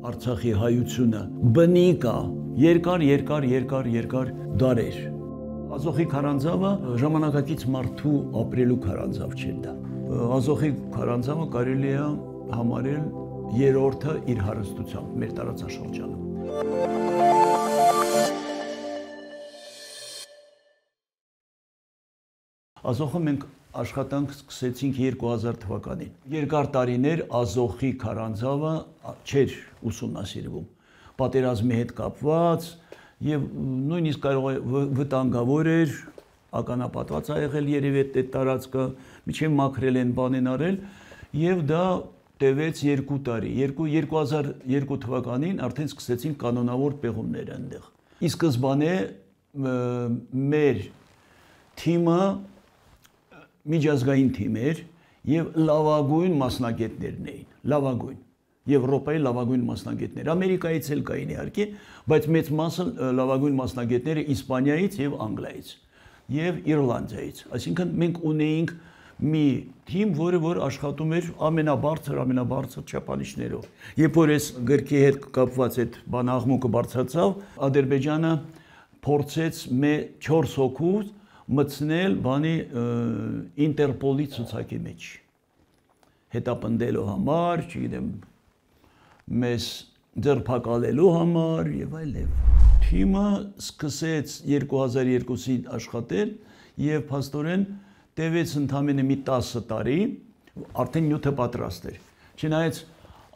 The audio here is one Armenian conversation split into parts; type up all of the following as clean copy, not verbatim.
Արցախի հայությունը բնիկ է, երկար դարեր։ Ազոխի քարանձավը ժամանակակից մարդու ապրելու քարանձավ չէ դա։ Ազոխի քարանձավը կարելի է համարել երրորդը իր հարստությամբ մեր տարածաշրջանում։ Ազոխը մենք աշխատանք սկսեցինք 2000 թվականին։ Երկար տարիներ Ազոխի քարանձավը չէր ուսումնասիրվում։ Պատերազմի հետ կապված եւ նույնիսկ կարող է վտանգավոր էր, ականապատված ա եղել երևի այդ տարածքը, միջև մաքրել են, բան են արել եւ դա տևեց 2 տարի։ 2002 թվականին արդեն սկսեցին կանոնավոր պեղումներ այնտեղ։ Ի սկզբանե մեր թիմը միջազգային թիմ էր եւ լավագույն մասնագետներն էին, լավագույն Եվրոպայի լավագույն մասնագետներ, Ամերիկայից էլ կային իհարկե, բայց մեծ մասը լավագույն մասնագետները Իսպանիայից եւ Անգլիայից եւ Իռլանդիայից, այսինքն մենք ունեինք մի թիմ, որ աշխատում էր ամենաբարձր չափանիշներով։ Երբ որ այս գրքի հետ կապված այդ բան աղմուկը բարձրացավ, Ադրբեջանը փորձեց 4 հոգու մտցնել բանի Ինտերպոլի ցուցակի մեջ հետապնդելու համար, չգիտեմ, մեզ ձերբակալելու համար եւ այլն։ Թիմը սկսեց 2002-ին աշխատել եւ փաստորեն տևեց ընդամենը մի 10 տարի, արդեն նյութը պատրաստ էր։ Չնայած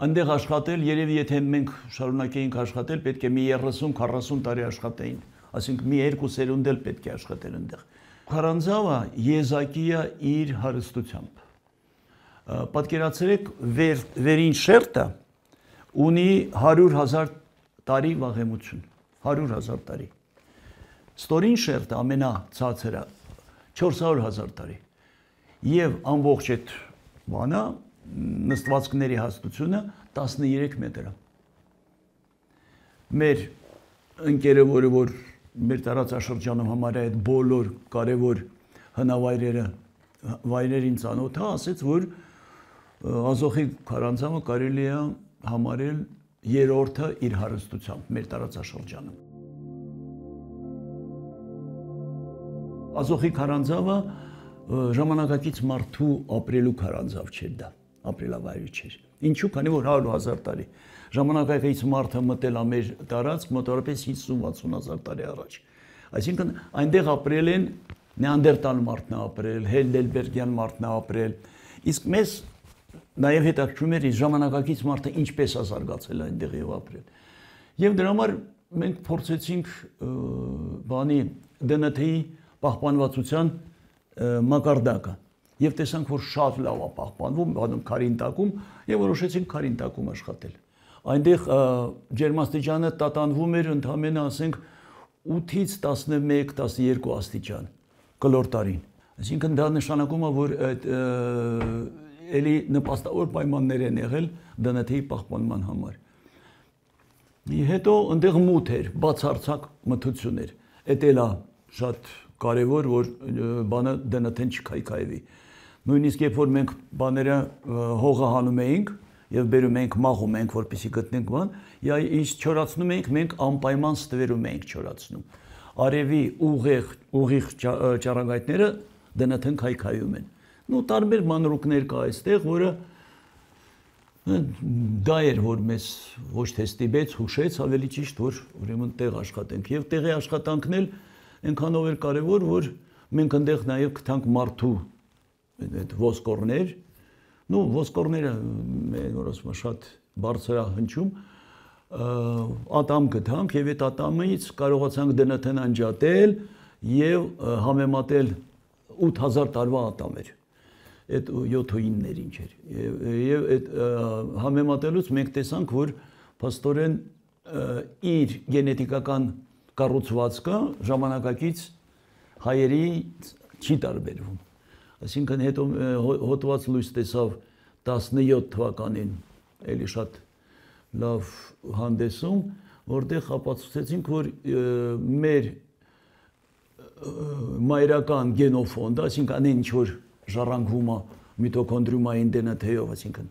այնտեղ աշխատել, երևի եթե մենք շարունակեինք աշխատել, պետք է մի 30-40 տարի աշխատեին, այսինքն մի 2 սերունդ էլ պետք է աշխատել այնտեղ։ Քարանձավը եզակի է իր հարստությամբ։ Պատկերացրեք, վերին շերտը ունի 100,000 տարի վաղեմություն, 100,000 տարի։ Ստորին շերտը ամենացածրը 400,000 տարի։ Եվ ամբողջ այդ բանը նստվածքների հաստությունը 13 մետր է։ Մեր ընկերը, որ մեր տարածաշրջանում համարյա այդ բոլոր կարևոր հնավայրերին ծանոթ է, ասեց, որ Ազոխի քարանձավը կարելի է համարել երրորդը իր հարստությամբ մեր տարածաշրջանում։ Ազոխի քարանձավը ժամանակակից մարդու ապրելու քարանձավ չէր դա, ապրելավայրը չէր։ Ինչու՞, քանի որ 100,000 տարի ժամանակակից մարդը մտել է մեր տարածք մոտավորապես 50-60,000 տարի առաջ։ Այսինքն այնտեղ ապրել են Նեանդերտալ մարդն է ապրել, Հեյդելբերգյան մարդն է ապրել։ Իսկ մեզ նաև հետաքրքրում էր ժամանակակից մարդը ինչպես է զարգացել այնտեղ եւ ապրել։ Եվ դրա համար մենք փորձեցինք բանի ԴՆԹ-ի պահպանվածության մակարդակը եւ տեսանք, որ շատ լավ է պահպանվում, բանում քարինտակում եւ որոշեցինք քարինտակում աշխատել։ Այնտեղ ջերմաստիճանը տատանվում էր ընդամենը, ասենք, 8-ից 11-12 աստիճան կլոր տարին։ Այսինքն դա նշանակում է, որ էլի նպաստավոր պայմաններ են եղել ԴՆԹ-ի պահպանման համար։ Հետո այնտեղ մութ էր, բացարձակ մթություն էր։ Էդ էլ է շատ կարևոր, որ բանը ԴՆԹ-ն չքայքայվի։ Նույնիսկ երբ որ մենք բաները հողը հանում էինք եւ բերում էինք, մաղում էինք, որպեսզի գտնենք բան, ինչ չորացնում էինք, մենք անպայման ստվերում էինք չորացնում։ Արևի ուղիղ ճառագայթները ԴՆԹ-ն քայքայում են։ Նու տարբեր մանրուքներ կա այստեղ, որը դա էր, որ մեզ ոչ թե ստիպեց, հուշեց, ավելի ճիշտ, որ ուրեմն տեղ աշխատենք։ Եվ տեղի աշխատանքն էլ այնքանով էր կարևոր, որ մենք այնտեղ նաև գտանք մարդու այդ ոսկորներ, ոսկորները ասում շատ բարձր է հնչում, ատամ գտանք եւ այդ ատամից կարողացանք ԴՆԹ-ն անջատել եւ համեմատել 8000 տարվա ատամ էր։ Այդ 7-9-ներ ինչ էր։ Եվ այդ համեմատելուց մենք տեսանք, որ փաստորեն իր գենետիկական կառուցվածքը ժամանակակից հայերի չի տարբերվում։ Այսինքն հետո հոտված լույս տեսավ 17 թվականին, էլի շատ լավ հանդեսում, որտեղ ապացուցեցինք, որ մեր մայրական գենոֆոնդը, այսինքն ինչ որ ժառանգվում է միտոկոնդրիումային ԴՆԹ-ով, այսինքն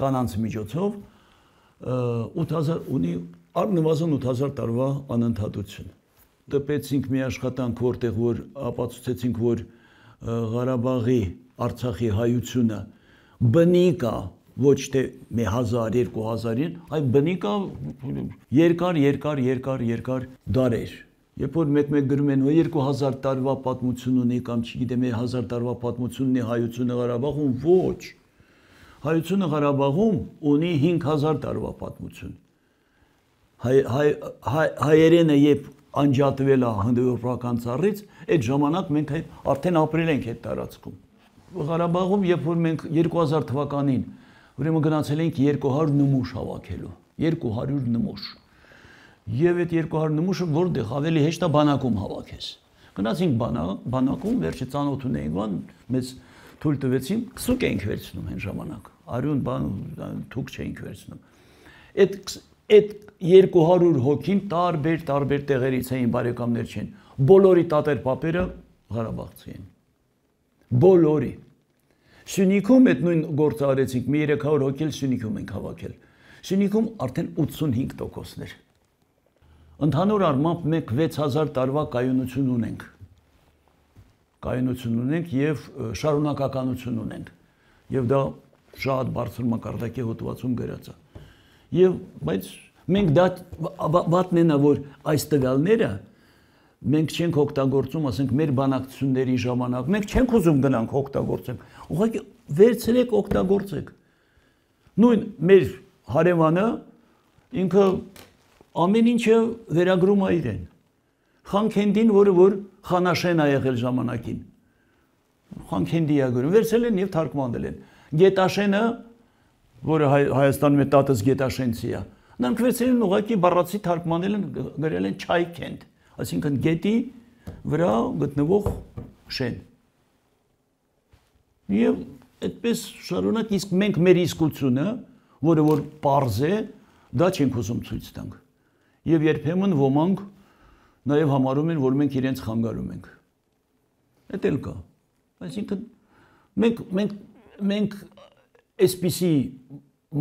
կանանց միջոցով, 8000 ունի առնվազն 8000 տարվա անընդհատություն։ Տպեցինք մի աշխատանք, որտեղ որ ապացուցեցինք, որ Ղարաբաղի, Արցախի հայությունը բնիկ է, ոչ թե 1000-2000-ին, այլ բնիկ է երկար դարեր։ Երբ որ մեկ գրում են 2000 տարվա պատմություն ունի կամ չգիտեմ 1000 տարվա պատմություն ունի հայությունը Ղարաբաղում, ոչ։ Հայությունը Ղարաբաղում ունի 5000 տարվա պատմություն։ Հայերենը երբ անջատվել է հնդեվրոպական ծառից, այդ ժամանակ մենք արդեն ապրել ենք այդ տարածքում։ Ղարաբաղում, երբ որ մենք 2000 թվականին ուրեմն գնացել ենք 200 նմուշ հավաքելու, 200 նմուշ։ Եվ այդ 200 նմուշը որտեղ ավելի հեշտ է բանակում հավաքես։ Գնացինք բանակում, վերջը ծանոթ ունեինք, մեզ թույլ տվեցին, քսուկ էինք վերցնում այն ժամանակ։ Արյուն բան թուք չէինք վերցնում։ Այդ 200 հոգին տարբեր տեղերից էին, բարեկամներ չեն։ Բոլորի տատեր-պապերը Ղարաբաղցի են։ Բոլորի։ Սյունիքում այդ նույն գործը արեցինք, մի 300 հոգի էլ Սյունիքում ենք հավաքել։ Սյունիքում արդեն 85%-ն էր։ Ընդհանուր առմամբ մենք 6000 տարվա կայունություն ունենք։ Կայունություն ունենք եւ շարունակականություն ունենք։ Եվ դա շատ բարձր մակարդակի հոդվածում գրած է։ Եվ բայց մենք դա վատն է, որ այս տվյալները մենք չենք օգտագործում, ասենք մեր բանակցությունների ժամանակ, մենք չենք ուզում գնանք օգտագործենք, ուղղակի վերցրեք օգտագործեք։ Նույն մեր հարևանը ինքը ամեն ինչը վերագրում է իրեն։ Խանքենդին, որ Խանաշեն է եղել ժամանակին։ Խանքենդի է գրում, վերցել են եւ թարգմանել են։ Գետաշենը, որը Հայաստանում է տատս Գետաշենցի է, նրանք վերցել են ուղղակի բառացի թարգմանել են, գրել են Չայքենդ, այսինքն գետի վրա գտնվող շեն։ Եվ այդպես շարունակ, իսկ մենք մեր իսկությունը, որը որ պարզ է, դա չենք ուզում ցույց տանք։ Եվ երբեմն ոմանք նաև համարում են, որ մենք իրենց խանգարում ենք։ Էդ էլ կա։ Այսինքն մենք այսպիսի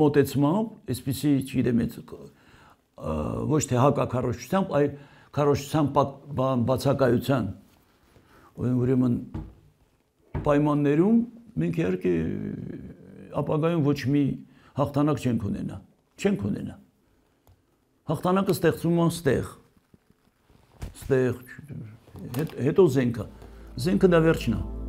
մոտեցմամբ, այսպիսի, չգիտեմ, ոչ թե հակակառուցությամբ, այլ քառոշչության բացակայության, ուրեմն պայմաններում մենք իհարկե ապագայում ոչ մի հաղթանակ չենք ունենա։ Հաղթանակը ստեղծվում է ստեղ, հետո զենքը դա վերջն է։